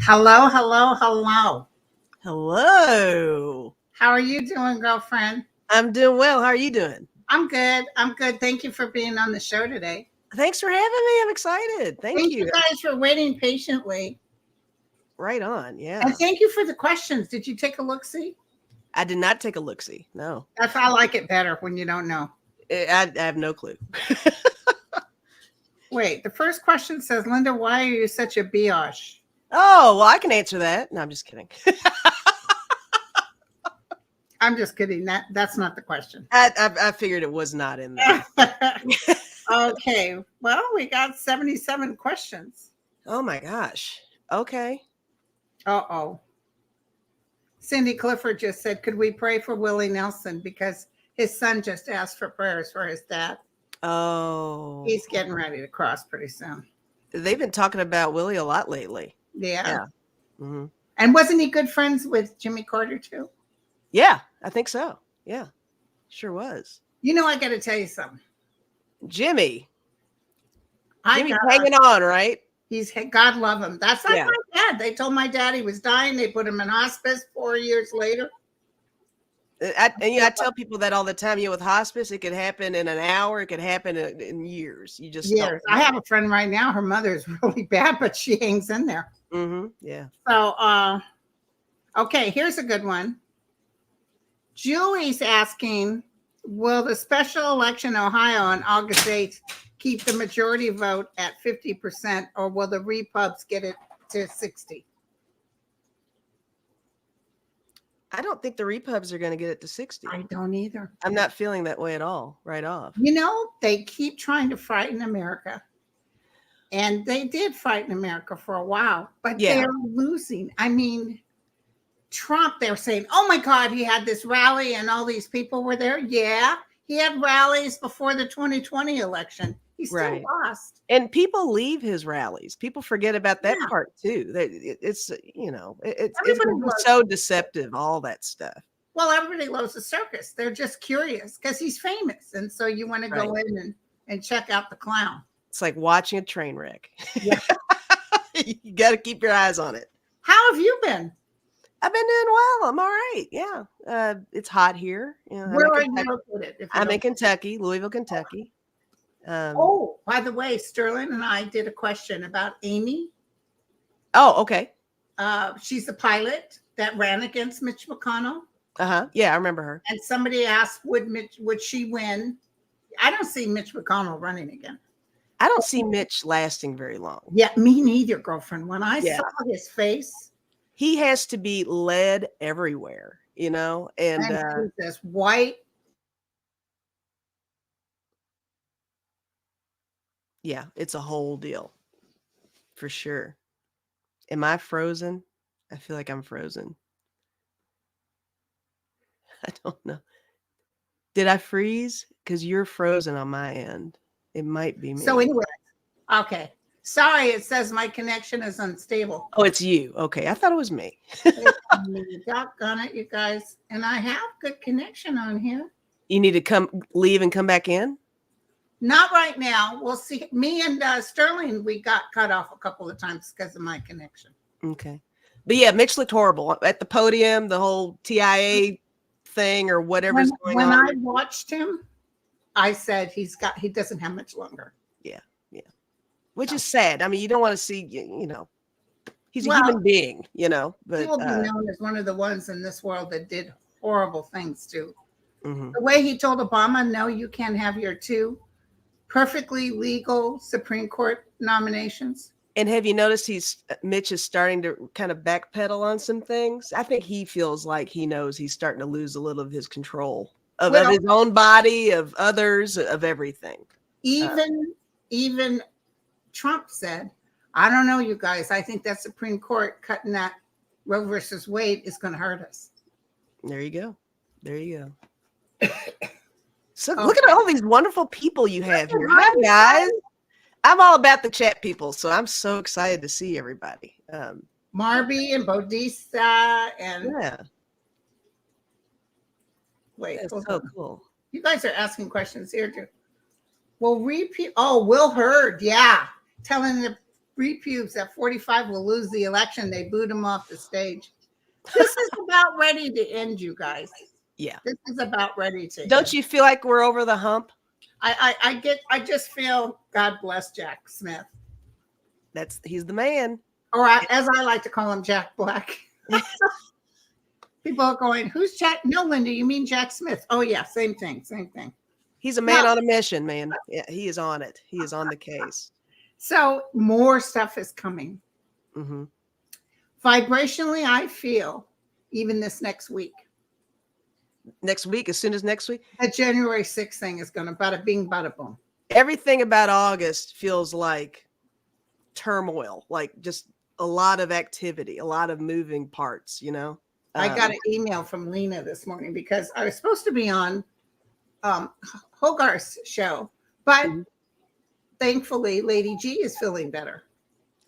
Hello, hello, hello. Hello. How are you doing, girlfriend? I'm doing well. How are you doing? I'm good. I'm good. Thank you for being on the show today. Thanks for having me. I'm excited. Thank You you. guys for waiting patiently. Right on. Yeah. And thank you for the questions. Did you take a look-see? I did not take a look-see. No. I like it better when you don't know. I have no clue. Wait, the first question says, Linda, why are you such a biatch? Oh, well, I can answer that. No, I'm just kidding. I'm just kidding. That's not the question. I figured it was not in there. Okay. Well, we got 77 questions. Oh my gosh. Okay. Uh-oh. Cindy Clifford just said, could we pray for Willie Nelson? Because his son just asked for prayers for his dad. Oh. He's getting ready to cross pretty soon. They've been talking about Willie a lot lately. Yeah. Mm-hmm. And wasn't he good friends with Jimmy Carter too? Yeah, I think so. Yeah, sure was. You know, I got to tell you something. Jimmy's hanging on, right? He's, God love him. That's like my dad. They told my dad he was dying. They put him in hospice 4 years later. I tell people that all the time. With hospice, it could happen in an hour. It could happen in years. You just years. I have a friend right now. Her mother is really bad, but she hangs in there. Mm-hmm. Yeah. So, okay, here's a good one. Julie's asking, will the special election in Ohio on August 8th keep the majority vote at 50%, or will the Repubs get it to 60%? I don't think the Repubs are going to get it to 60%. I don't either. I'm not feeling that way at all, right off. You know, they keep trying to frighten America. And they did frighten America for a while, but they're losing. I mean, Trump, they're saying, oh my God, he had this rally and all these people were there. Yeah, he had rallies before the 2020 election. He still lost. And people leave his rallies. People forget about that part too. It's so deceptive, all that stuff. Well, everybody loves the circus. They're just curious because he's famous. And so you want to go in and check out the clown. It's like watching a train wreck. Yeah. You got to keep your eyes on it. How have you been? I've been doing well. I'm all right. Yeah. It's hot here. Where are you located? I'm in Kentucky, Louisville, Kentucky. By the way, Sterling and I did a question about Amy. Oh, okay. She's the pilot that ran against Mitch McConnell. Yeah, I remember her. And somebody asked, would she win? I don't see Mitch McConnell running again. I don't see Mitch lasting very long. Yeah, me neither, girlfriend. When I saw his face, he has to be led everywhere, and he's this white. Yeah, it's a whole deal for sure. Am I frozen? I feel like I'm frozen. I don't know. Did I freeze? Because you're frozen on my end. It might be me. So anyway, okay. Sorry, it says my connection is unstable. Oh, it's you. Okay, I thought it was me. Doggone it, you guys. And I have good connection on here. You need to leave and come back in? Not right now. We'll see. Me and Sterling, we got cut off a couple of times because of my connection. Okay. But yeah, Mitch looked horrible at the podium, the whole TIA thing or whatever's going on. When I watched him, I said he doesn't have much longer. Yeah. Which is sad. I mean, you don't want to see, he's a human being, but he will be known as one of the ones in this world that did horrible things too. Mm-hmm. The way he told Obama, no, you can't have your two perfectly legal Supreme Court nominations. And have you noticed Mitch is starting to kind of backpedal on some things? I think he feels like he knows he's starting to lose a little of his control of his own body, of others, of everything. Even Trump said, I don't know, you guys. I think that Supreme Court cutting that Roe versus Wade is going to hurt us. There you go. So look at all these wonderful people you have here. Hi, guys. I'm all about the chat people, so I'm so excited to see everybody. Marby and Bodisa and wait, that's so cool. You guys are asking questions here too. Well, repeat. Oh, Will Hurd, telling Bree Pubes at 45 will lose the election. They boot him off the stage. This is about ready to end, you guys. Yeah. This is about ready to Don't end. you feel like we're over the hump? I just feel, God bless Jack Smith. He's the man. Or as I like to call him, Jack Black. People are going, who's Jack? No, Linda, you mean Jack Smith. Oh, yeah, same thing. He's a man on a mission, man. Yeah, he is on it. He is on the case. So more stuff is coming. Mm-hmm. Vibrationally, I feel, even this next week. Next week, as soon as next week? The January 6th thing is going to bada bing, bada boom. Everything about August feels like turmoil, like just a lot of activity, a lot of moving parts, you know? I got an email from Lena this morning because I was supposed to be on Hogarth's show, but thankfully Lady G is feeling better.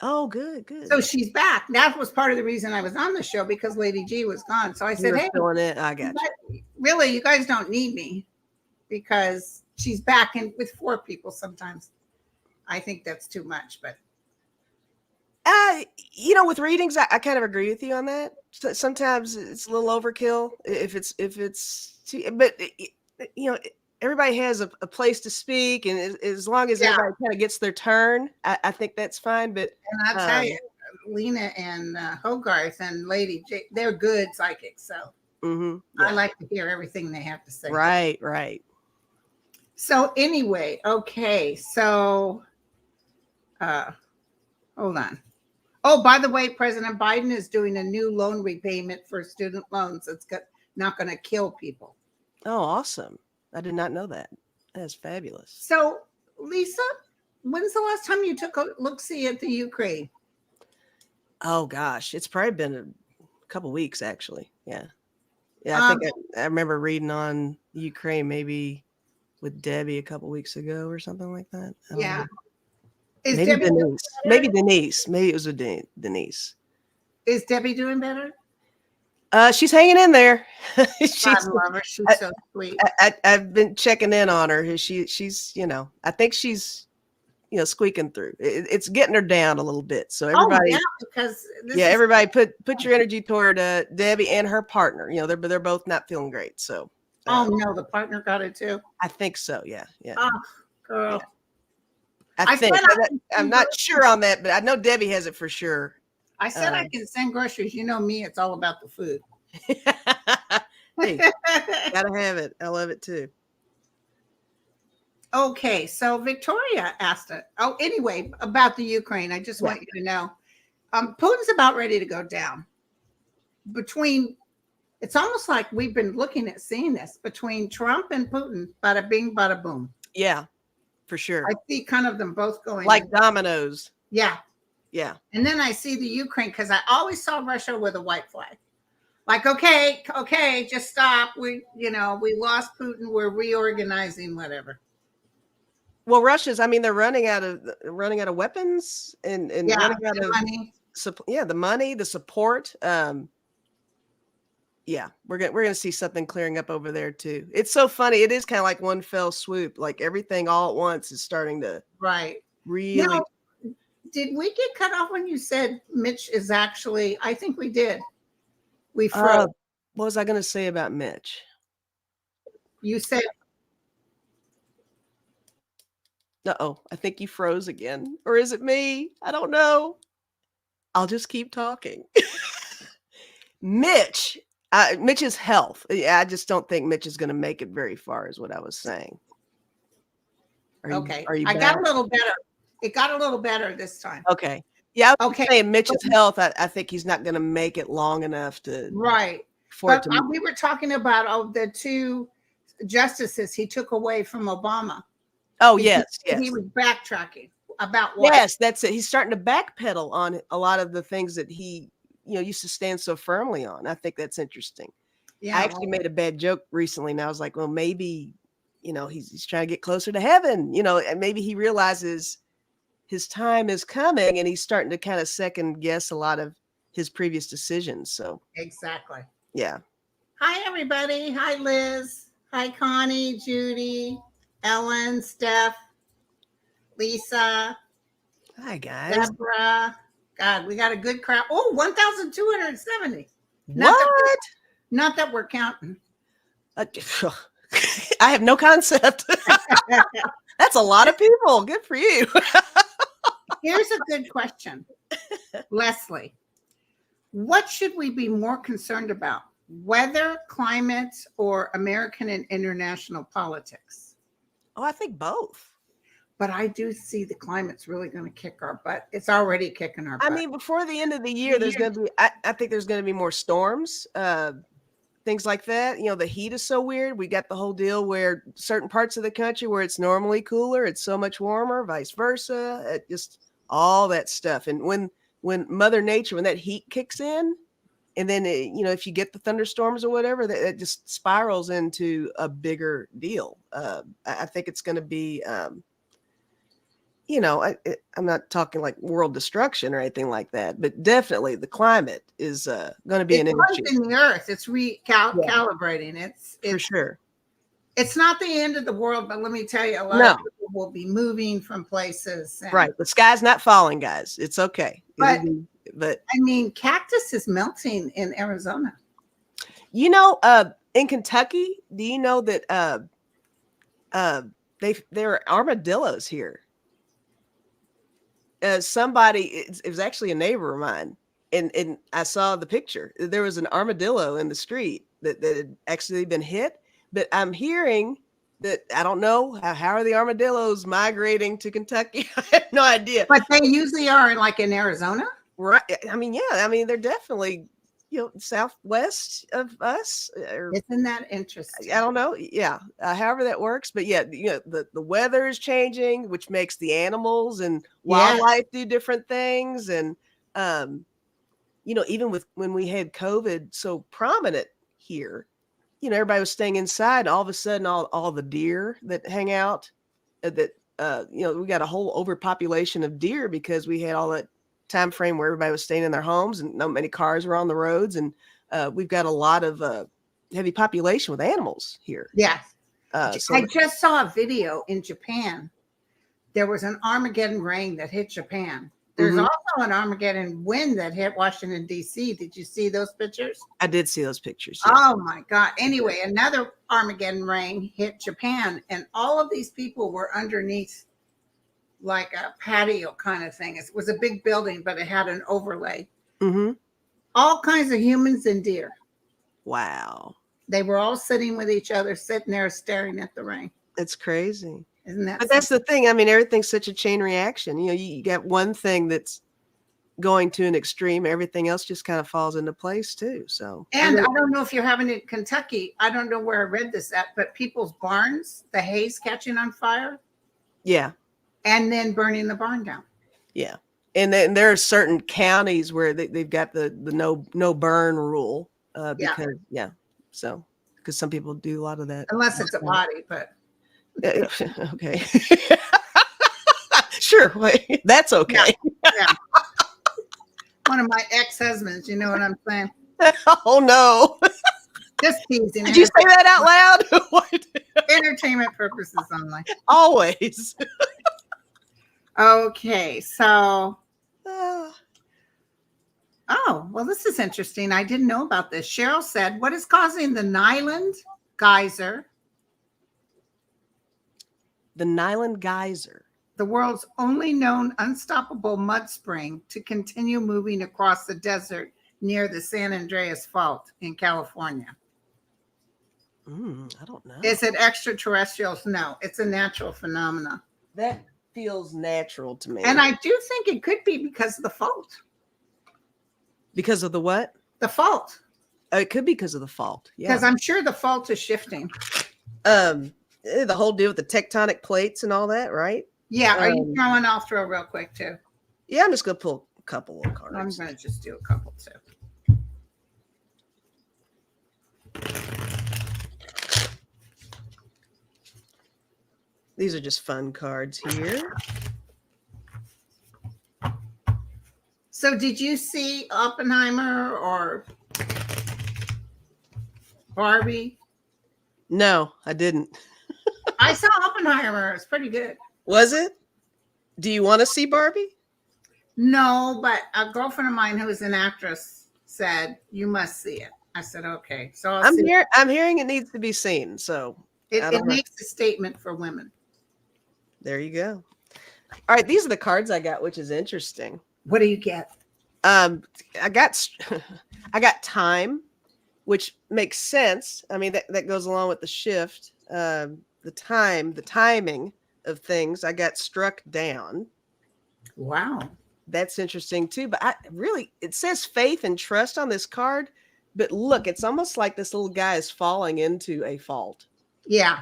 Oh, good. So she's back. That was part of the reason I was on the show, because Lady G was gone. So I said, hey, I got you. Really, you guys don't need me, because she's back in with 4 people sometimes. I think that's too much, but with readings, I kind of agree with you on that. Sometimes it's a little overkill if it's too, but everybody has a place to speak, and as long as everybody kind of gets their turn, I think that's fine. But and I'll tell you, Lena and Hogarth and Lady J, they're good psychics. So I like to hear everything they have to say. Right. So anyway, okay. So hold on. Oh, by the way, President Biden is doing a new loan repayment for student loans. It's not going to kill people. Oh, awesome. I did not know that. That's fabulous. So, Lisa, when's the last time you took a look-see at the Ukraine? Oh, gosh. It's probably been a couple weeks, actually. Yeah. I think I remember reading on Ukraine maybe with Debbie a couple weeks ago or something like that. Yeah. Maybe Denise. Maybe Denise. Maybe it was with Denise. Is Debbie doing better? She's hanging in there. I love her. She's so sweet. I've been checking in on her. She's I think she's squeaking through. It's getting her down a little bit. So everybody, everybody put your energy toward Debbie and her partner. They're both not feeling great. So no, the partner got it too. I think so. Yeah. Oh, girl. Yeah. I'm not sure on that, but I know Debbie has it for sure. I said I can send groceries. You know me, it's all about the food. Hey, gotta have it. I love it too. Okay, so Victoria asked it. Oh, anyway, about the Ukraine, I just want you to know, Putin's about ready to go down. It's almost like we've been looking at seeing this between Trump and Putin. Bada bing, bada boom. Yeah, for sure. I see kind of them both going like dominoes. Yeah. And then I see the Ukraine, because I always saw Russia with a white flag. Like, okay, just stop. We lost Putin. We're reorganizing, whatever. Well, Russia's, they're running out of weapons and running out of money. The money, the support. We're gonna see something clearing up over there too. It's so funny. It is kind of like one fell swoop. Like everything all at once is starting to really. Now, did we get cut off when you said Mitch is actually? I think we did. We froze. What was I going to say about Mitch? You said. I think you froze again. Or is it me? I don't know. I'll just keep talking. Mitch's health. I just don't think Mitch is going to make it very far, is what I was saying. Are you I got a little better. It got a little better this time. Okay. Yeah. Saying Mitch's health, I think he's not going to make it long enough to. Right. We were talking about the 2 justices he took away from Obama. Oh, yes. He was backtracking about what? Yes, that's it. He's starting to backpedal on a lot of the things that he, used to stand so firmly on. I think that's interesting. Yeah, I actually made a bad joke recently, and I was like, well, maybe, he's trying to get closer to heaven, and maybe he realizes his time is coming, and he's starting to kind of second guess a lot of his previous decisions. So exactly. Yeah. Hi, everybody. Hi, Liz. Hi, Connie, Judy, Ellen, Steph, Lisa. Hi, guys. Deborah. God, we got a good crowd. Oh, 1,270. What? Not that we're counting. I have no concept. That's a lot of people. Good for you. Here's a good question. Leslie, what should we be more concerned about? Weather, climate, or American and international politics? Oh, I think both. But I do see the climate's really going to kick our butt. It's already kicking our butt. I mean, before the end of the year, there's going to be, I think there's going to be more storms, things like that. You know, the heat is so weird. We got the whole deal where certain parts of the country where it's normally cooler, it's so much warmer, vice versa. Just all that stuff. And when Mother Nature, when that heat kicks in, and then, if you get the thunderstorms or whatever, that just spirals into a bigger deal. I think it's going to be, I'm not talking like world destruction or anything like that, but definitely the climate is going to be an issue. In the earth, it's recalibrating. It's for sure. It's not the end of the world, but let me tell you, a lot of people will be moving from places. Right. The sky's not falling, guys. It's okay. But I mean, cactus is melting in Arizona. In Kentucky, do you know that there are armadillos here? It was actually a neighbor of mine, and I saw the picture. There was an armadillo in the street that had actually been hit, but I'm hearing that, I don't know, how are the armadillos migrating to Kentucky? I have no idea. But they usually are in Arizona? Right. I mean, yeah, I mean, they're definitely, southwest of us. Isn't that interesting? I don't know. Yeah. However that works. But yeah, the weather is changing, which makes the animals and wildlife do different things. And, even when we had COVID so prominent here, everybody was staying inside. All of a sudden, all the deer that hang out, we got a whole overpopulation of deer because we had all that time frame where everybody was staying in their homes and not many cars were on the roads. And we've got a lot of heavy population with animals here. Yes. I just saw a video in Japan. There was an Armageddon rain that hit Japan. There's also an Armageddon wind that hit Washington, D.C. Did you see those pictures? I did see those pictures. Yeah. Oh, my God. Anyway, another Armageddon rain hit Japan, and all of these people were underneath like a patio kind of thing. It was a big building, but it had an overlay. Mm-hmm. All kinds of humans and deer. Wow. They were all sitting with each other, sitting there staring at the rain. It's crazy. Isn't that? But that's the thing. I mean, everything's such a chain reaction. You got one thing that's going to an extreme, everything else just kind of falls into place too. So, and I don't know if you're having it in Kentucky. I don't know where I read this at, but people's barns, the hay's catching on fire. Yeah. And then burning the barn down. Yeah. And then there are certain counties where they've got the no burn rule because some people do a lot of that. Unless it's a body, but. Okay. Sure. Wait, that's okay. Yeah. One of my ex-husbands, you know what I'm saying? Oh, no. Just teasing. Did you say that out loud? What? Entertainment purposes only. Always. Okay, so. Oh, well, this is interesting. I didn't know about this. Cheryl said, what is causing the Nyland geyser? The Nyland geyser. The world's only known unstoppable mud spring to continue moving across the desert near the San Andreas Fault in California. I don't know. Is it extraterrestrials? No, it's a natural phenomenon. That feels natural to me. And I do think it could be because of the fault. Because of the what? The fault. It could be because of the fault. Yeah. Because I'm sure the fault is shifting. The whole deal with the tectonic plates and all that, right? Yeah. Are you throwing? I'll throw real quick too. Yeah, I'm just gonna pull a couple of cards. I'm gonna just do a couple too. These are just fun cards here. So did you see Oppenheimer or Barbie? No, I didn't. I saw Oppenheimer. It's pretty good. Was it? Do you want to see Barbie? No, but a girlfriend of mine who is an actress said, you must see it. I said, okay. So I'll see it. I'm hearing it needs to be seen. So It makes a statement for women. There you go. All right. These are the cards I got, which is interesting. What do you get? I got time, which makes sense. I mean, that goes along with the shift, the timing of things. I got struck down. Wow. That's interesting too. But it says faith and trust on this card. But look, it's almost like this little guy is falling into a fault. Yeah.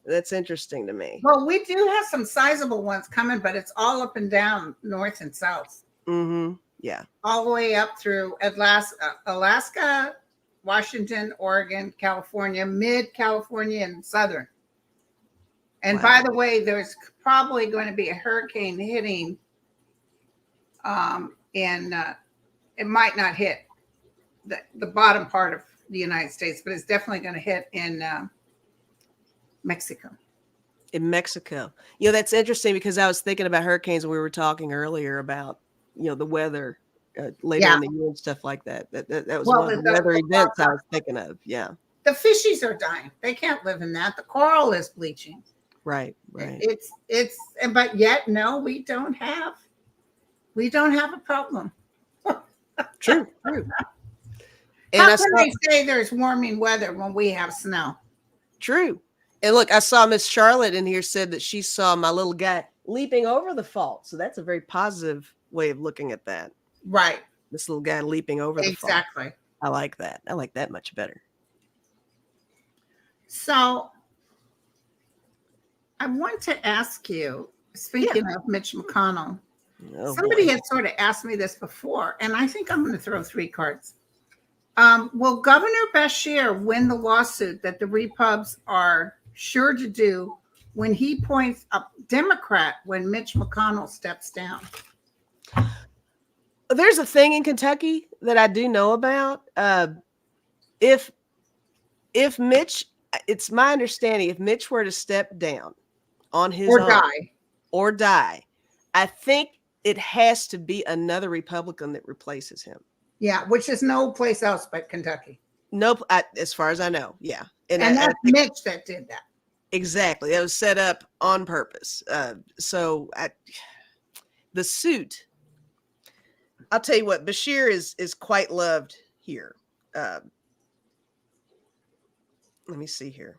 That's interesting to me. Well, we do have some sizable ones coming, but it's all up and down, north and south. Mm-hmm. Yeah. All the way up through Alaska, Washington, Oregon, California, mid-California, and southern. And Wow. by the way, there's probably going to be a hurricane hitting it might not hit the bottom part of the United States, but it's definitely going to hit in Mexico. In Mexico. That's interesting because I was thinking about hurricanes when we were talking earlier about, the weather later in the year and stuff like that. That was one of the weather events I was thinking of. Yeah. The fishies are dying. They can't live in that. The coral is bleaching. Right. But yet, no, we don't have a problem. True. And how can they say there's warming weather when we have snow? True. And look, I saw Miss Charlotte in here said that she saw my little guy leaping over the fault. So that's a very positive way of looking at that. Right. This little guy leaping over the fault. Exactly. I like that. I like that much better. So I want to ask you, speaking of Mitch McConnell, somebody had sort of asked me this before, and I think I'm going to throw 3 cards. Will Governor Beshear win the lawsuit that the Repubs are sure to do when he points a Democrat when Mitch McConnell steps down? There's a thing in Kentucky that I do know about. If Mitch, it's my understanding, if Mitch were to step down on his own or die, I think it has to be another Republican that replaces him. Yeah, which is no place else but Kentucky. Nope, as far as I know, yeah. And that's Mitch that did that. Exactly. That was set up on purpose. The suit, I'll tell you what, Beshear is quite loved here. Let me see here.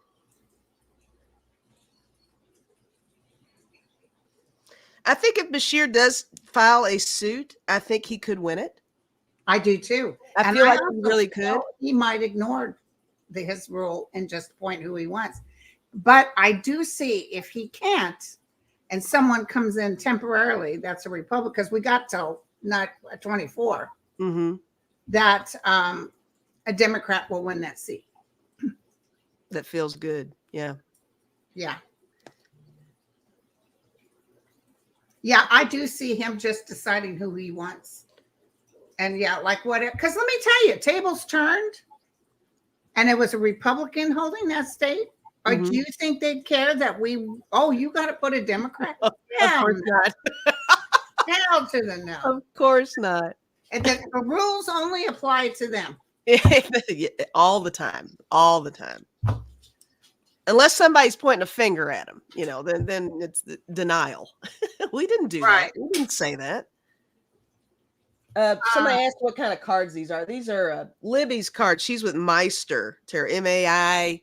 I think if Beshear does file a suit, I think he could win it. I do too. I feel like he really could. He might ignore his rule and just point who he wants. But I do see if he can't and someone comes in temporarily, that's a Republican, because we got till not 24, that a Democrat will win that seat. That feels good. Yeah. Yeah. Yeah, I do see him just deciding who he wants. And yeah, like what, because let me tell you, tables turned and it was a Republican holding that state. Or do you think they'd care that you got to put a Democrat? Hell not. Hell to the no. Of course not. And the rules only apply to them. All the time. All the time. Unless somebody's pointing a finger at them, then it's the denial. We didn't do that. We didn't say that. Somebody asked what kind of cards these are. These are Libby's cards. She's with Meister Tarot, MAIGHSTIR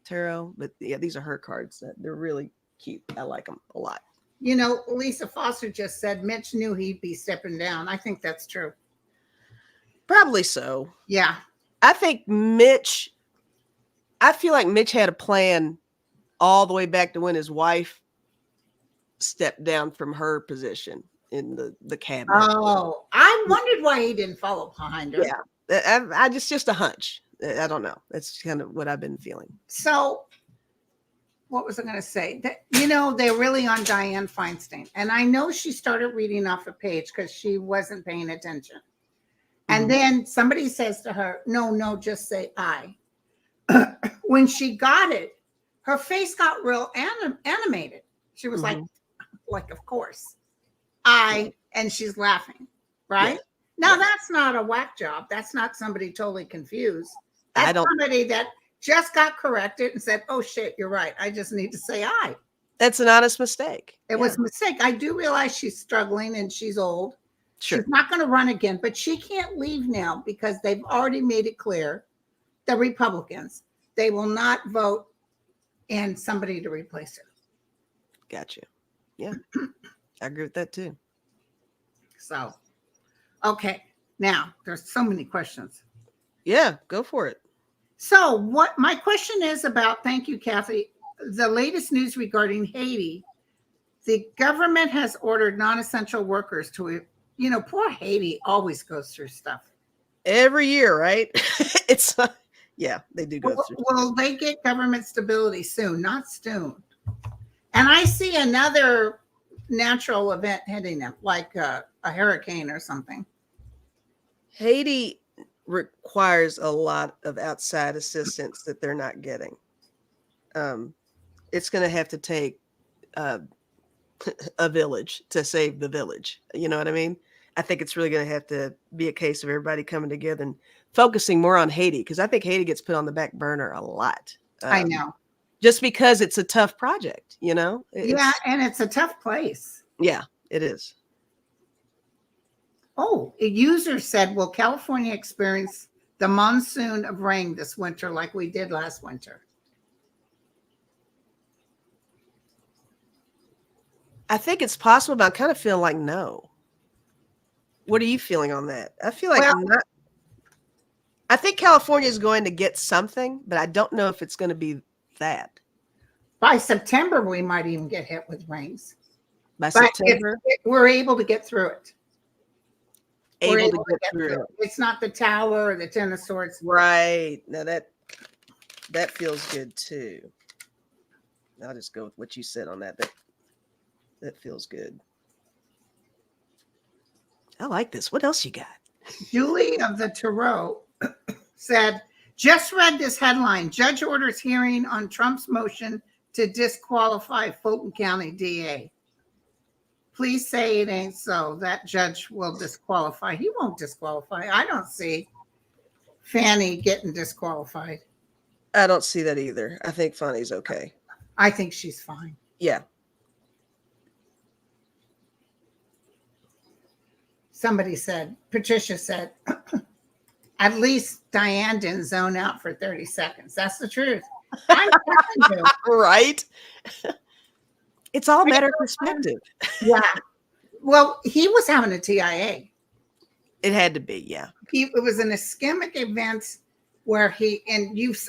Tarot. But yeah, these are her cards. They're really cute. I like them a lot. Lisa Foster just said Mitch knew he'd be stepping down. I think that's true. Probably so. Yeah. I think I feel like Mitch had a plan all the way back to when his wife stepped down from her position in the cabinet. Oh, I wondered why he didn't follow behind her. Yeah. I just a hunch. I don't know. That's kind of what I've been feeling. So what was I going to say? They're really on Dianne Feinstein. And I know she started reading off a page because she wasn't paying attention. And then somebody says to her, no, just say I. When she got it, her face got real animated. She was like, like, of course. And she's laughing, right? Yeah. Now, Yeah. that's not a whack job. That's not somebody totally confused. That's somebody that just got corrected and said, oh, shit, you're right. I just need to say I. That's an honest mistake. It was a mistake. I do realize she's struggling and she's old. Sure. She's not going to run again, but she can't leave now because they've already made it clear, the Republicans, they will not vote in somebody to replace her. Gotcha. Yeah, I agree with that too. So, okay. Now, there's so many questions. Yeah, go for it. So, what my question is about, thank you, Kathy, the latest news regarding Haiti. The government has ordered non-essential workers to, poor Haiti always goes through stuff. Every year, right? It's, yeah, they do go through. Well, they get government stability soon, not soon. And I see another natural event hitting them, like a hurricane or something. Haiti requires a lot of outside assistance that they're not getting. It's going to have to take a village to save the village. You know what I mean? I think it's really going to have to be a case of everybody coming together and focusing more on Haiti, because I think Haiti gets put on the back burner a lot. I know. Just because it's a tough project, Yeah, and it's a tough place. Yeah, it is. Oh, a user said, will California experience the monsoon of rain this winter like we did last winter? I think it's possible, but I kind of feel like no. What are you feeling on that? I feel like not. I think California is going to get something, but I don't know if it's going to be that. By September, we might even get hit with rains. By September? We're able to get through it. Able to get through it. It's not the tower or the Ten of Swords. Right. Now that feels good too. I'll just go with what you said on that. That feels good. I like this. What else you got? Julie of the Tarot said, just read this headline. Judge orders hearing on Trump's motion to disqualify Fulton County DA. Please say it ain't so. That judge will disqualify. He won't disqualify. I don't see Fannie getting disqualified. I don't see that either. I think Fannie's okay. I think she's fine. Yeah. Somebody said, Patricia said, at least Diane didn't zone out for 30 seconds. That's the truth. Right? It's all a matter of perspective. Yeah. Well, he was having a TIA. It had to be, yeah. It was an ischemic event where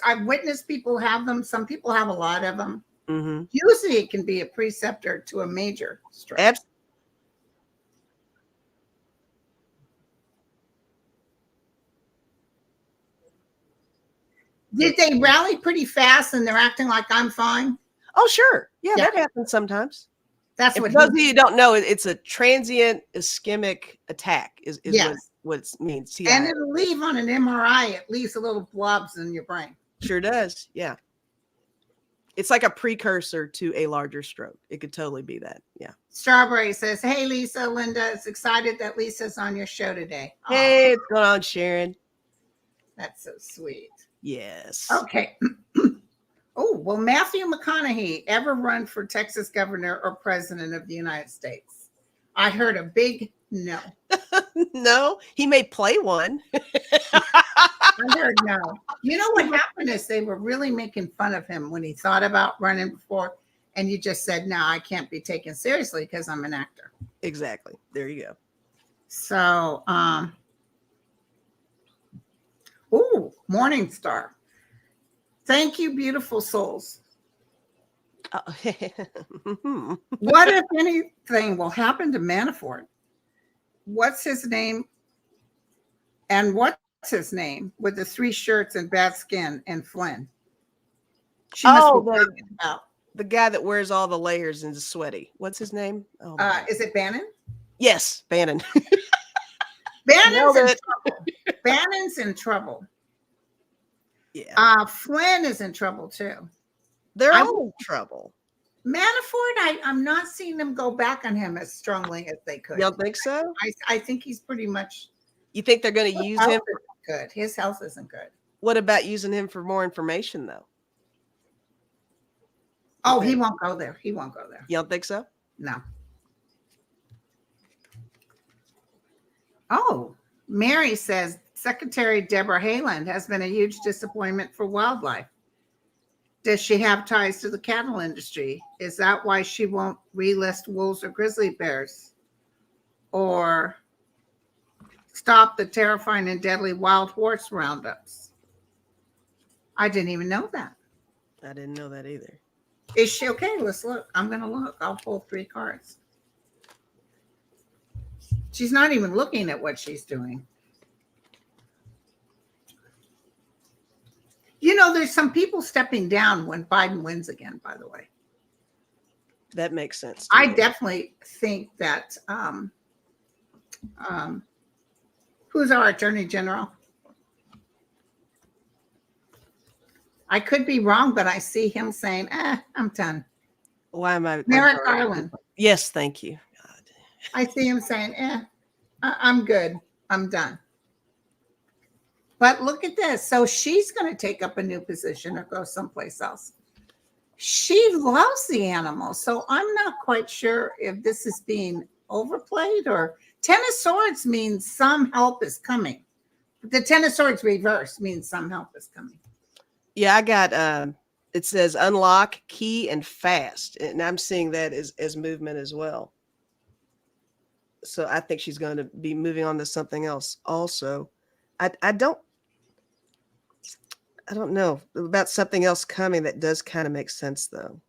I've witnessed people have them. Some people have a lot of them. Mm-hmm. Usually it can be a preceptor to a major stroke. Absolutely. Did they rally pretty fast and they're acting like I'm fine? Oh, sure. Yeah, that happens sometimes. That's what. For those of you who don't know, it's a transient ischemic attack is what it means. TIA. And it'll leave on an MRI at least a little blobs in your brain. Sure does. Yeah. It's like a precursor to a larger stroke. It could totally be that. Yeah. Strawberry says, hey, Lisa, Linda is excited that Lisa's on your show today. Hey, what's going on, Sharon? That's so sweet. Yes. Okay. Oh, will Matthew McConaughey ever run for Texas governor or president of the United States? I heard a big no. No, he may play one. I heard no. You know what happened is they were really making fun of him when he thought about running before, and you just said, no, I can't be taken seriously because I'm an actor. Exactly. There you go. So, Morning Star. Thank you, beautiful souls. What, if anything, will happen to Manafort? What's his name? And what's his name with the 3 shirts and bad skin and Flynn? She must be the guy that wears all the layers and is sweaty. What's his name? Oh, is it Bannon? Yes, Bannon. Bannon's in trouble. Bannon's in trouble. Yeah. Flynn is in trouble too. They're all in trouble. Manafort, I'm not seeing them go back on him as strongly as they could. You don't think so? I think he's pretty much. You think they're going to use him? Good. His health isn't good. What about using him for more information, though? Oh, he won't go there. He won't go there. You don't think so? No. Oh, Mary says Secretary Deborah Haaland has been a huge disappointment for wildlife. Does she have ties to the cattle industry? Is that why she won't relist wolves or grizzly bears? Or stop the terrifying and deadly wild horse roundups? I didn't even know that. I didn't know that either. Is she okay? Let's look. I'm going to look. I'll pull 3 cards. She's not even looking at what she's doing. You know, there's some people stepping down when Biden wins again, by the way. That makes sense. I definitely think that, who's our Attorney General? I could be wrong, but I see him saying, I'm done. Why am I? Merrick Garland. Yes, thank you. God. I see him saying, I'm good. I'm done. But look at this. So she's going to take up a new position or go someplace else. She loves the animals. So I'm not quite sure if this is being overplayed or Ten of Swords means some help is coming. The Ten of Swords reverse means some help is coming. Yeah, I got, it says unlock, key, and fast. And I'm seeing that as movement as well. So I think she's going to be moving on to something else also. I don't know about something else coming that does kind of make sense though.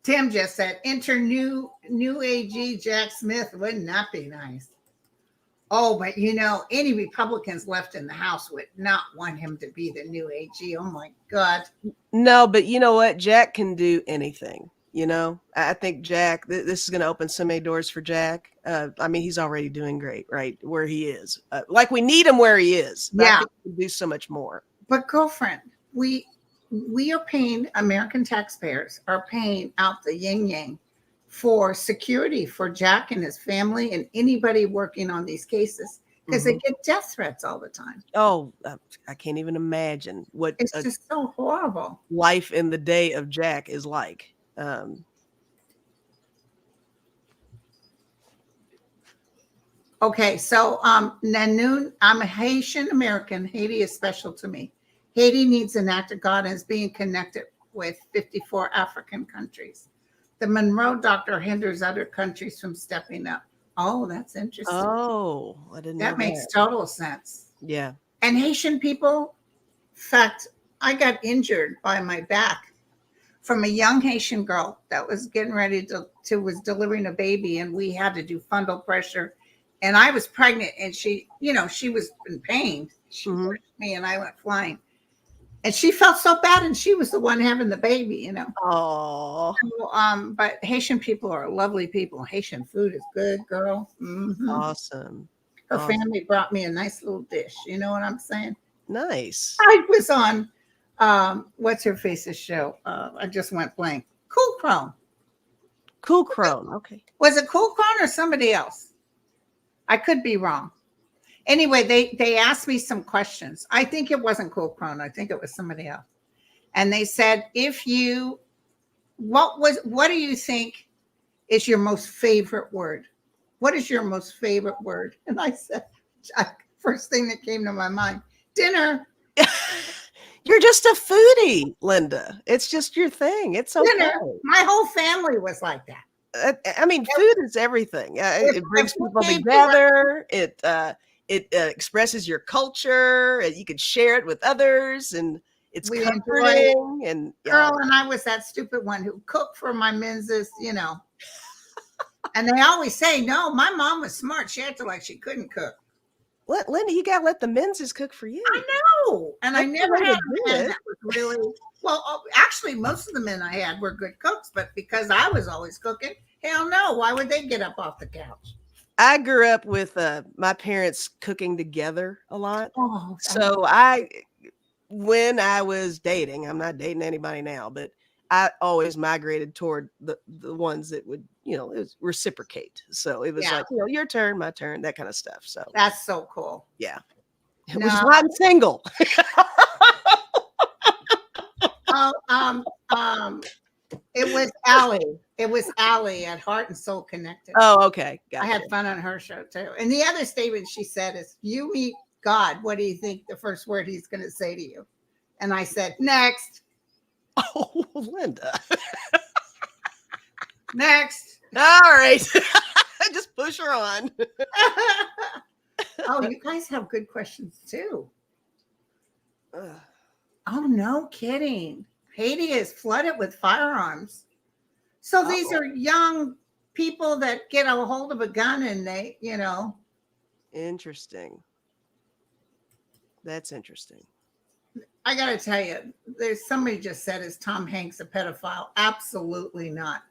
Tim just said, enter new AG Jack Smith. Wouldn't that be nice? Oh, but you know, any Republicans left in the House would not want him to be the new AG. Oh my God. No, but you know what? Jack can do anything. You know, I think Jack, this is going to open so many doors for Jack. I mean, he's already doing great, right? Where he is. Like we need him where he is. But yeah. I think he can do so much more. But girlfriend, we are paying, American taxpayers are paying out the yin yang for security for Jack and his family and anybody working on these cases because they get death threats all the time. Oh, I can't even imagine what it's just so horrible. Life in the day of Jack is like. Okay, so Nanoon, I'm a Haitian American. Haiti is special to me. Haiti needs an act of God and is being connected with 54 African countries. The Monroe Doctrine hinders other countries from stepping up. Oh, that's interesting. Oh, I didn't know that. Makes total sense. Yeah. And Haitian people, in fact, I got injured by my back from a young Haitian girl that was getting ready to was delivering a baby, and we had to do fundal pressure. And I was pregnant, and she, you know, she was in pain. She pushed me, and I went flying. And she felt so bad, and she was the one having the baby, you know. Oh. So, but Haitian people are lovely people. Haitian food is good, girl. Mm-hmm. Awesome. Her family brought me a nice little dish. You know what I'm saying? Nice. I was on, what's her face's show? I just went blank. Cool Crone. Cool Crone. Okay. Was it Cool Crone or somebody else? I could be wrong. Anyway, they asked me some questions. I think it wasn't Cool Crone. I think it was somebody else. And they said, what do you think is your most favorite word? What is your most favorite word? And I said, first thing that came to my mind, dinner. You're just a foodie, Linda. It's just your thing. It's okay. Dinner. My whole family was like that. I mean, food is everything. It brings people together. It expresses your culture. You can share it with others, and it's comforting. And girl, and I was that stupid one who cooked for my menses, you know. And they always say, no, my mom was smart. She acted like she couldn't cook. Linda, you gotta let the menses cook for you. I know, and I never had a man that was really well. Actually, most of the men I had were good cooks, but because I was always cooking, hell no, why would they get up off the couch? I grew up with my parents cooking together a lot. Oh, so when I was dating, I'm not dating anybody now, but I always migrated toward the ones that would, it was reciprocate. So it was like, your turn, my turn, that kind of stuff. So that's so cool. Yeah. No. Which is why I'm single. It was Allie. It was Allie at Heart and Soul Connected. Oh, okay. Gotcha. I had fun on her show too. And the other statement she said is, you meet God, what do you think the first word he's going to say to you? And I said, next. Oh, Linda. Next. All right. Just push her on. Oh, you guys have good questions too. Oh, no kidding. Haiti is flooded with firearms. So these are young people that get a hold of a gun and they, Interesting. That's interesting. I got to tell you, there's somebody just said, is Tom Hanks a pedophile? Absolutely not.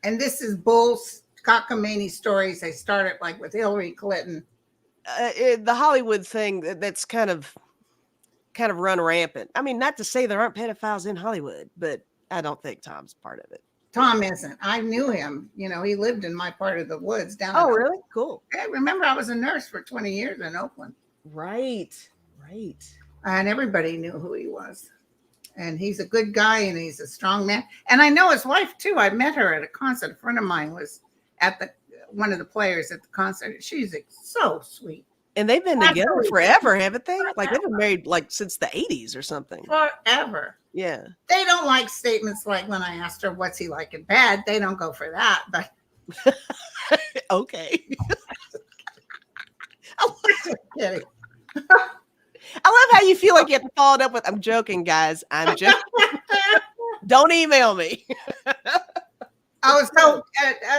And this is bull cockamamie stories. They started like with Hillary Clinton. The Hollywood thing that's kind of run rampant. I mean, not to say there aren't pedophiles in Hollywood, but I don't think Tom's part of it. Tom isn't. I knew him. He lived in my part of the woods down. Oh, really? Cool. I remember I was a nurse for 20 years in Oakland. Right. And everybody knew who he was. And he's a good guy and he's a strong man. And I know his wife too. I met her at a concert. A friend of mine was at one of the players at the concert. She's so sweet. And they've been together forever, haven't they? Like they've been married like since the 80s or something. Forever. Yeah. They don't like statements like when I asked her, what's he like in bed? They don't go for that, but. Okay. I'm just kidding. I love how you feel like you have to follow it up with, I'm joking, guys. I'm joking. Don't email me. So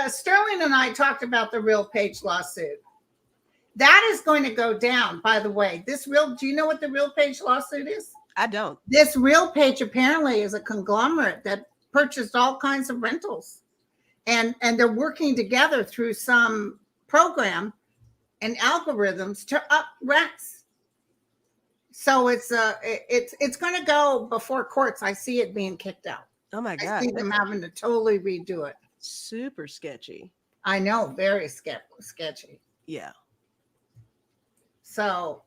Sterling and I talked about the Real Page lawsuit. That is going to go down, by the way. Do you know what the Real Page lawsuit is? I don't. This Real Page apparently is a conglomerate that purchased all kinds of rentals. And they're working together through some program and algorithms to up rents. So it's going to go before courts. I see it being kicked out. Oh my God. I see them having to totally redo it. Super sketchy. I know, very sketchy. Yeah. So,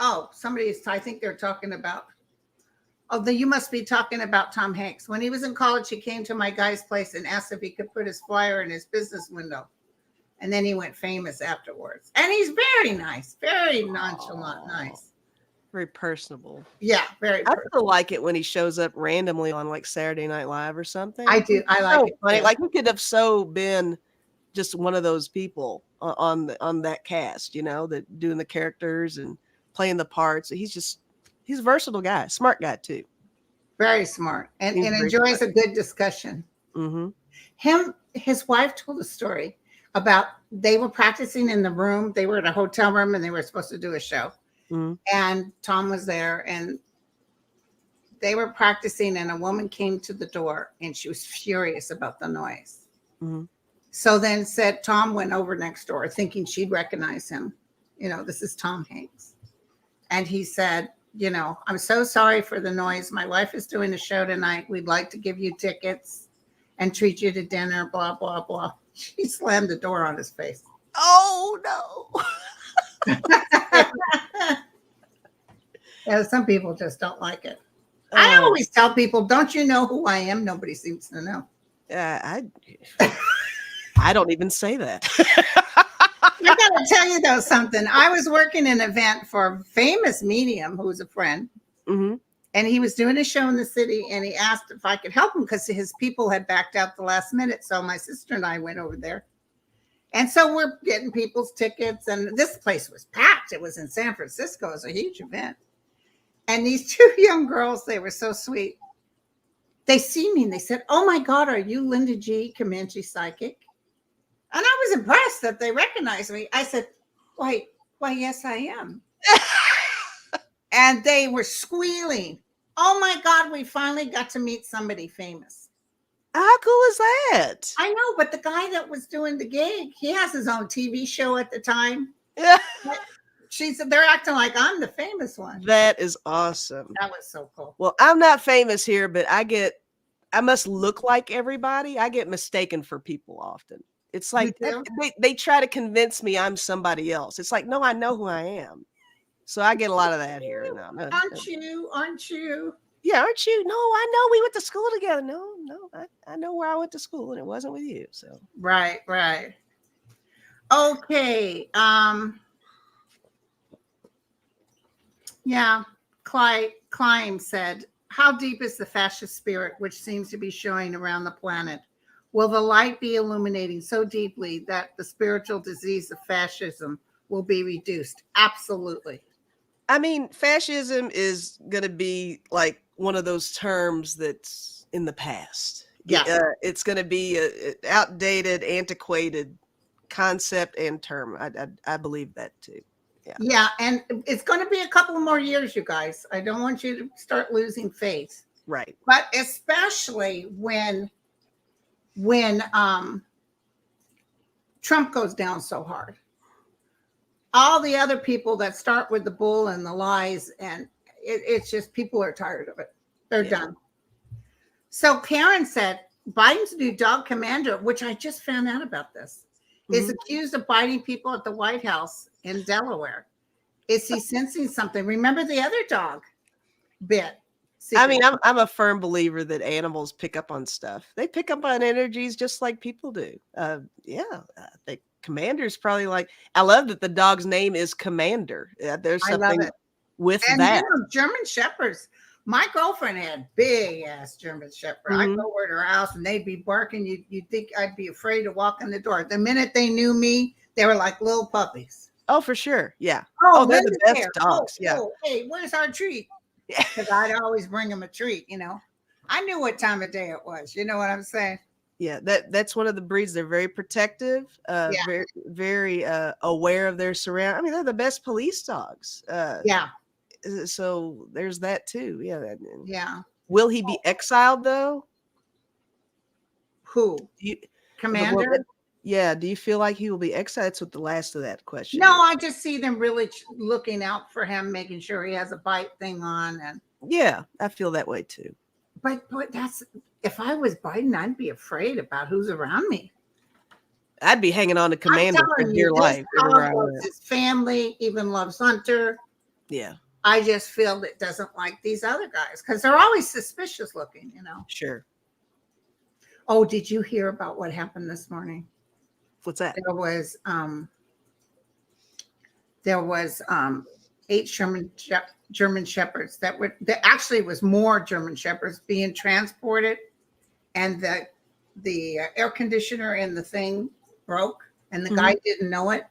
I think they're talking about, you must be talking about Tom Hanks. When he was in college, he came to my guy's place and asked if he could put his flyer in his business window. And then he went famous afterwards. And he's very nice, very nonchalant, nice. Very personable. Yeah, very I still like it when he shows up randomly on like Saturday Night Live or something. I do. I like it. Funny. Like he could have so been just one of those people on that cast, that doing the characters and playing the parts. He's a versatile guy, smart guy too. Very smart and enjoys a good discussion. Mm-hmm. His wife told a story about they were practicing in the room. They were in a hotel room and they were supposed to do a show. Mm-hmm. And Tom was there and they were practicing and a woman came to the door and she was furious about the noise. Mm-hmm. So then Tom went over next door thinking she'd recognize him. This is Tom Hanks. And he said, I'm so sorry for the noise. My wife is doing a show tonight. We'd like to give you tickets and treat you to dinner, blah, blah, blah. She slammed the door on his face. Oh, no. Yeah, some people just don't like it. I always tell people, don't you know who I am? Nobody seems to know. I don't even say that. I got to tell you, though, something. I was working an event for a famous medium who was a friend. Mm-hmm. And he was doing a show in the city. And he asked if I could help him because his people had backed out the last minute. So my sister and I went over there. And so we're getting people's tickets. And this place was packed. It was in San Francisco. It was a huge event. And these two young girls, they were so sweet. They see me and they said, oh, my God, are you Linda G. Comanche Psychic? And I was impressed that they recognized me. I said, why, yes, I am. And they were squealing. Oh, my God, we finally got to meet somebody famous. How cool is that? I know, but the guy that was doing the gig, he has his own TV show at the time. they're acting like I'm the famous one. That is awesome. That was so cool. Well, I'm not famous here, but I must look like everybody. I get mistaken for people often. It's like they try to convince me I'm somebody else. It's like, no, I know who I am. So I get a lot of that here. Aren't you? Yeah, aren't you? No, I know we went to school together. No, I know where I went to school and it wasn't with you. So right. Okay. Yeah. Klein said, how deep is the fascist spirit which seems to be showing around the planet? Will the light be illuminating so deeply that the spiritual disease of fascism will be reduced? Absolutely. I mean, fascism is going to be like one of those terms that's in the past. Yeah. It's going to be an outdated, antiquated concept and term. I believe that too. Yeah, and it's going to be a couple more years, you guys. I don't want you to start losing faith. Right. But especially when Trump goes down so hard. All the other people that start with the bull and the lies, and it's just people are tired of it. They're done. So Karen said, Biden's new dog commander, which I just found out about this, is accused of biting people at the White House in Delaware. Is he sensing something? Remember the other dog bit? I mean, I'm a firm believer that animals pick up on stuff. They pick up on energies just like people do. The commander's probably like, I love that the dog's name is Commander. There's something with and that. You know, German Shepherds. My girlfriend had big ass German Shepherd. I go over to her house and they'd be barking. You'd think I'd be afraid to walk in the door. The minute they knew me, they were like little puppies. Oh, for sure. Yeah. Oh, they're the best dogs. Yeah. Oh, hey, where's our treat? Because I'd always bring them a treat, you know. I knew what time of day it was. You know what I'm saying? Yeah, that's one of the breeds. They're very protective, very, very aware of their surroundings. I mean, they're the best police dogs. So there's that too. Yeah. Will he be exiled though? Who? Commander? Do you feel like he will be exiled? That's what the last of that question. No, I just see them really looking out for him, making sure he has a bite thing on. And yeah, I feel that way too. But that's, if I was Biden, I'd be afraid about who's around me. I'd be hanging on to Commander for dear life. Loves his family, even loves Hunter. Yeah. I just feel it doesn't like these other guys because they're always suspicious looking, you know. Sure. Oh, did you hear about what happened this morning? What's that? There was 8 German Shepherds there actually was more German Shepherds being transported, and the air conditioner in the thing broke, and the guy didn't know it,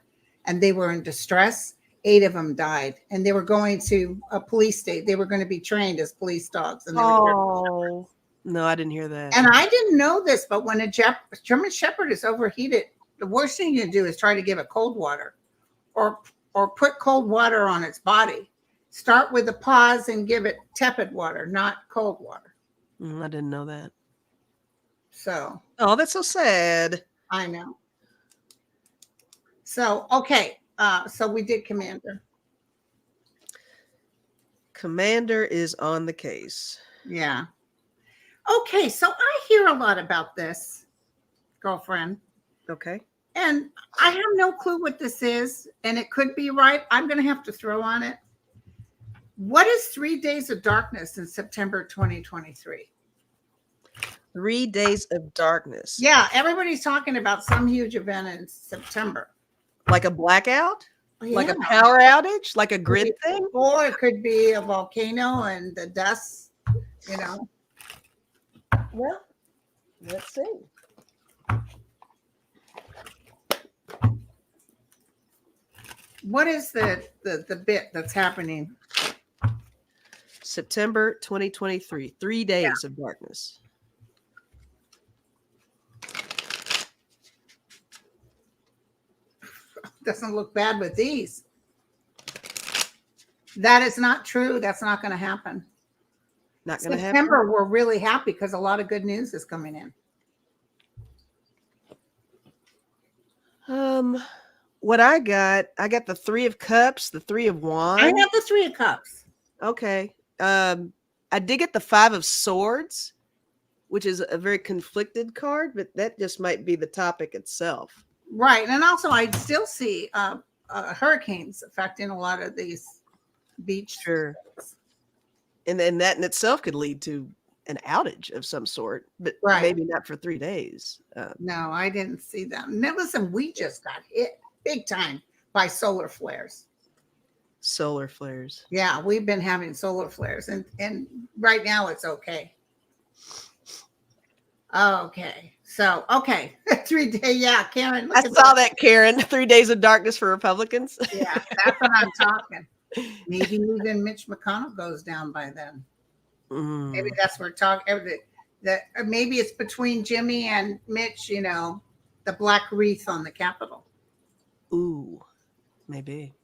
and they were in distress. 8 of them died, and they were going to a police state. They were going to be trained as police dogs. And no, I didn't hear that. And I didn't know this, but when a German Shepherd is overheated, the worst thing you can do is try to give it cold water, or put cold water on its body. Start with the paws and give it tepid water, not cold water. I didn't know that. So. Oh, that's so sad. I know. So, okay. So we did Commander. Commander is on the case. Yeah. Okay. So I hear a lot about this, girlfriend. Okay. And I have no clue what this is, and it could be right. I'm going to have to throw on it. What is 3 Days of Darkness in September 2023? 3 Days of Darkness. Yeah, everybody's talking about some huge event in September. Like a blackout? Like a power outage? Like a grid thing? Or it could be a volcano and the dust, you know. Well, let's see. What is the bit that's happening? September 2023, 3 days of darkness. Doesn't look bad with these. That is not true. That's not going to happen. Not going to happen. September, we're really happy because a lot of good news is coming in. what I got the 3 of Cups, the 3 of Wands. I have the 3 of Cups. Okay. I did get the 5 of Swords, which is a very conflicted card, but that just might be the topic itself. Right. And also I still see hurricanes affecting a lot of these beach. Sure. And then that in itself could lead to an outage of some sort, but maybe not for 3 days. No, I didn't see them. Now, listen, we just got hit big time by solar flares. Solar flares. Yeah, we've been having solar flares, and right now it's okay. Okay. So, 3 day. Yeah, Karen. I saw that, Karen. 3 days of darkness for Republicans. Yeah, that's what I'm talking. Maybe even Mitch McConnell goes down by then. Maybe that's what we're talking. Maybe it's between Jimmy and Mitch, you know, the black wreath on the Capitol. Ooh, maybe.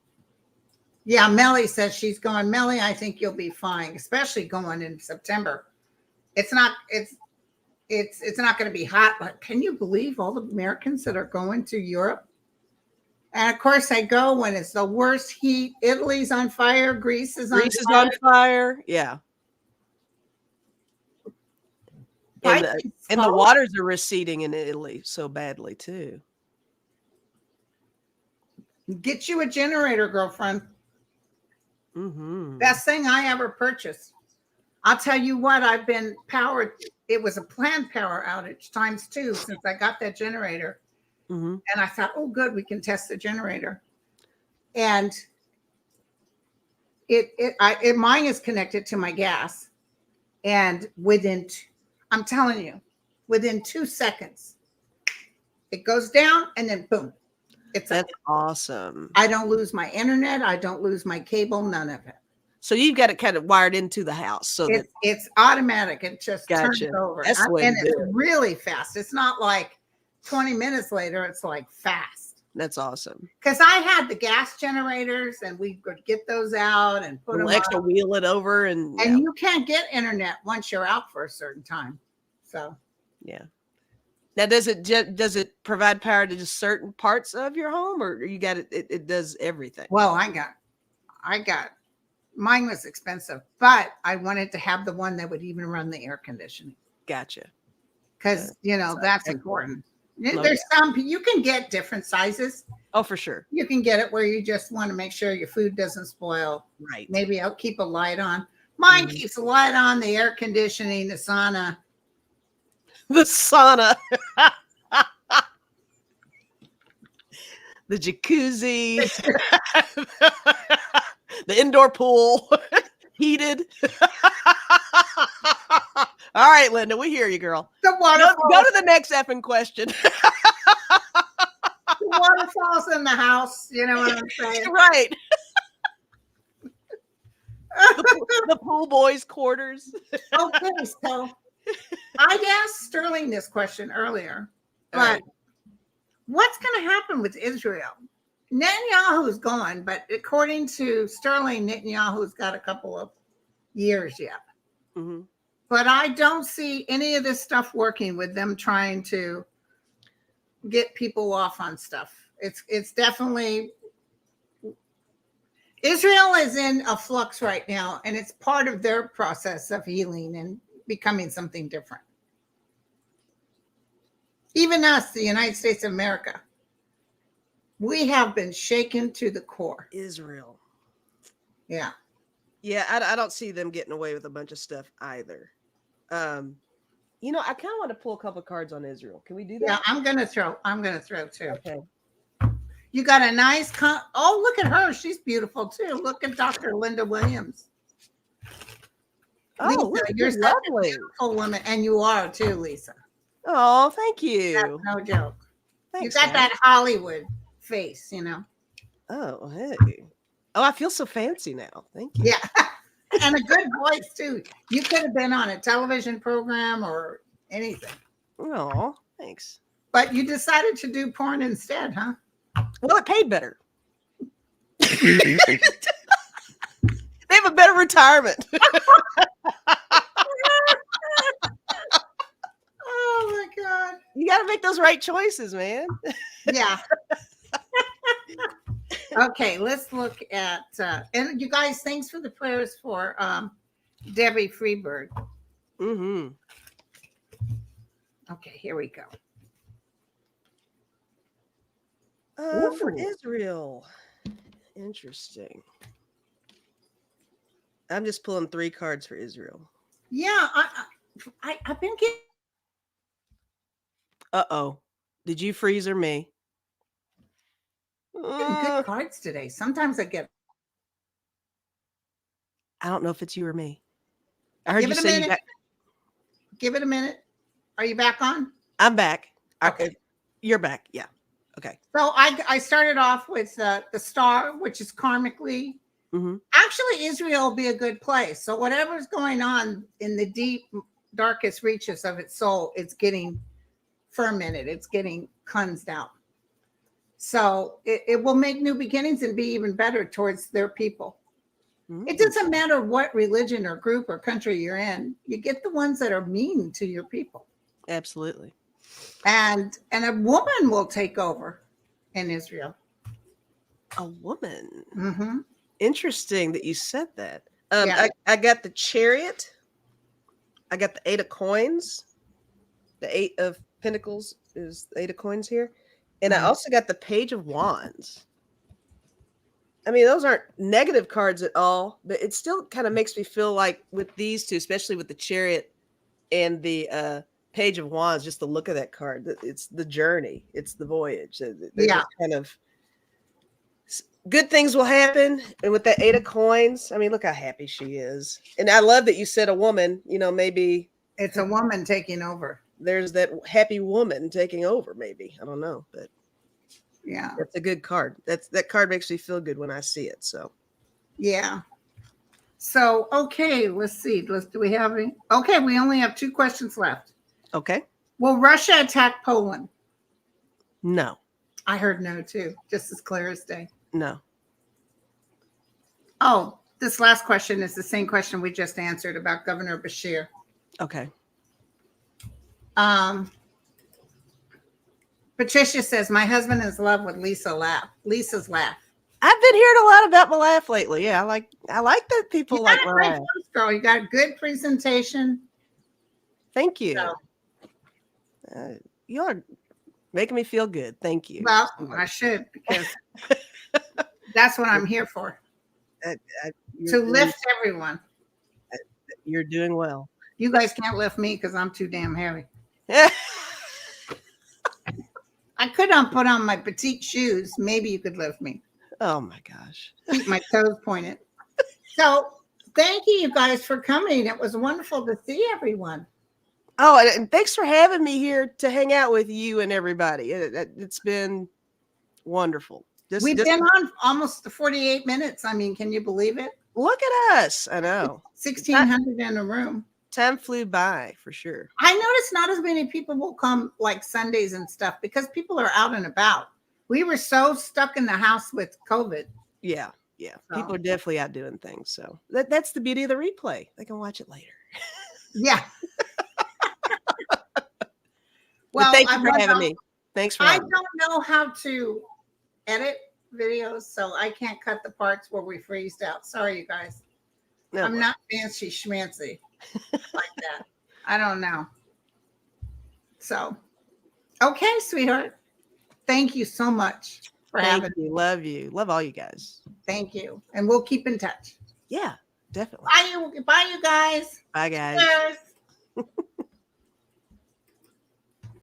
Yeah, Melly says she's going. Melly, I think you'll be fine, especially going in September. It's not going to be hot, but can you believe all the Americans that are going to Europe? And of course, I go when it's the worst heat. Italy's on fire. Greece is on fire. Yeah. And the waters are receding in Italy so badly too. Get you a generator, girlfriend. Best thing I ever purchased. I'll tell you what, I've been powered. It was a planned power outage times 2 since I got that generator. And I thought, oh, good, we can test the generator. And mine is connected to my gas. And I'm telling you, within 2 seconds, it goes down and then boom. That's awesome. I don't lose my internet. I don't lose my cable, none of it. So you've got it kind of wired into the house. So it's automatic. It just turns over. That's and it's really fast. It's not like 20 minutes later. It's like fast. That's awesome. Because I had the gas generators and we could get those out and put them extra up. Wheel it over. And you can't get internet once you're out for a certain time. So. Yeah. Now, does it provide power to just certain parts of your home, or you got it? It does everything. Well, I got. Mine was expensive, but I wanted to have the one that would even run the air conditioning. Gotcha. Because that's important. There's some you can get different sizes. Oh, for sure. You can get it where you just want to make sure your food doesn't spoil. Right. Maybe I'll keep a light on. Mine keeps a light on, the air conditioning, the sauna. The sauna. The jacuzzi. The indoor pool. Heated. All right, Linda, we hear you, girl. The waterfalls. Go to the next effing question. The waterfalls in the house. You know what I'm saying? Right. The pool boys' quarters. Okay, so I asked Sterling this question earlier, but what's going to happen with Israel? Netanyahu's gone, but according to Sterling, Netanyahu's got a couple of years yet. But I don't see any of this stuff working with them trying to get people off on stuff. It's definitely Israel is in a flux right now, and it's part of their process of healing and becoming something different. Even us, the United States of America, we have been shaken to the core. Israel. Yeah. Yeah, I don't see them getting away with a bunch of stuff either. I kind of want to pull a couple of cards on Israel. Can we do that? Yeah, I'm gonna throw too. Okay. You got a nice oh, look at her. She's beautiful too. Look at Dr. Linda Williams. Oh, Lisa, you're such a beautiful woman, and you are too, Lisa. Oh, thank you. That's no joke. Thanks, you got that Hollywood face, Oh, hey. Oh, I feel so fancy now. Thank you. Yeah. And a good voice too. You could have been on a television program or anything. Oh, thanks. But you decided to do porn instead, huh? Well, it paid better. They have a better retirement. Oh my God. You got to make those right choices, man. Yeah. Okay, let's look at and you guys, thanks for the prayers for Debbie Freeberg. Mm-hmm. Okay, here we go. For Ooh. Israel. Interesting. I'm just pulling 3 cards for Israel. Yeah, I've been getting Uh-oh. Did you freeze or me? good cards today. Sometimes I get. I don't know if it's you or me. I heard Give you it a say you minute. got. Give it a minute. Are you back on? I'm back. Okay. You're back. Yeah. Okay. So I started off with the star, which is karmically. Mm-hmm. Actually, Israel will be a good place. So whatever's going on in the deep, darkest reaches of its soul, it's getting fermented. It's getting cleansed out. So it will make new beginnings and be even better towards their people. Mm-hmm. It doesn't matter what religion or group or country you're in. You get the ones that are mean to your people. Absolutely. And a woman will take over in Israel. A woman. Mm-hmm. Interesting that you said that. Yeah. I got the Chariot. I got the 8 of Coins. The 8 of Pentacles is the 8 of Coins here. And I also got the Page of Wands. I mean, those aren't negative cards at all, but it still kind of makes me feel like with these two, especially with the Chariot and the Page of Wands, just the look of that card, it's the journey, it's the voyage. They're just kind of good things will happen. And with that 8 of Coins, I mean, look how happy she is. And I love that you said a woman, maybe it's a woman taking over. There's that happy woman taking over, maybe. I don't know, but yeah, that's a good card. That card makes me feel good when I see it. So yeah. So okay, let's see. Do we have any? Okay, we only have 2 questions left. Okay. Will Russia attack Poland? No. I heard no too, just as clear as day. No. Oh, this last question is the same question we just answered about Governor Bashir. Okay. Patricia says, my husband is in love with Lisa's laugh. I've been hearing a lot about my laugh lately. Yeah, I like that people like my laugh. Girl, you got a good presentation. Thank you. So, you are making me feel good. Thank you. Well, I should, because that's what I'm here for. To lift everyone. You're doing well. You guys can't lift me because I'm too damn heavy. I could put on my petite shoes. Maybe you could lift me. Oh my gosh. Keep my toes pointed. So thank you guys for coming. It was wonderful to see everyone. Oh, and thanks for having me here to hang out with you and everybody. It's been wonderful. We've been on almost 48 minutes. I mean, can you believe it? Look at us. I know. 1,600 in a room. Time flew by for sure. I noticed not as many people will come like Sundays and stuff because people are out and about. We were so stuck in the house with COVID. Yeah. Yeah. So. People are definitely out doing things. So that's the beauty of the replay. They can watch it later. Yeah. Well, thank you for having me. Thanks for having me. I don't know how to edit videos, so I can't cut the parts where we freezed out. Sorry, you guys. No, I'm not fancy schmancy like that. I don't know. So, okay, sweetheart. Thank you so much for having me. Love you. Love all you guys. Thank you. And we'll keep in touch. Yeah, definitely. Bye, you guys. Bye, guys. Cheers.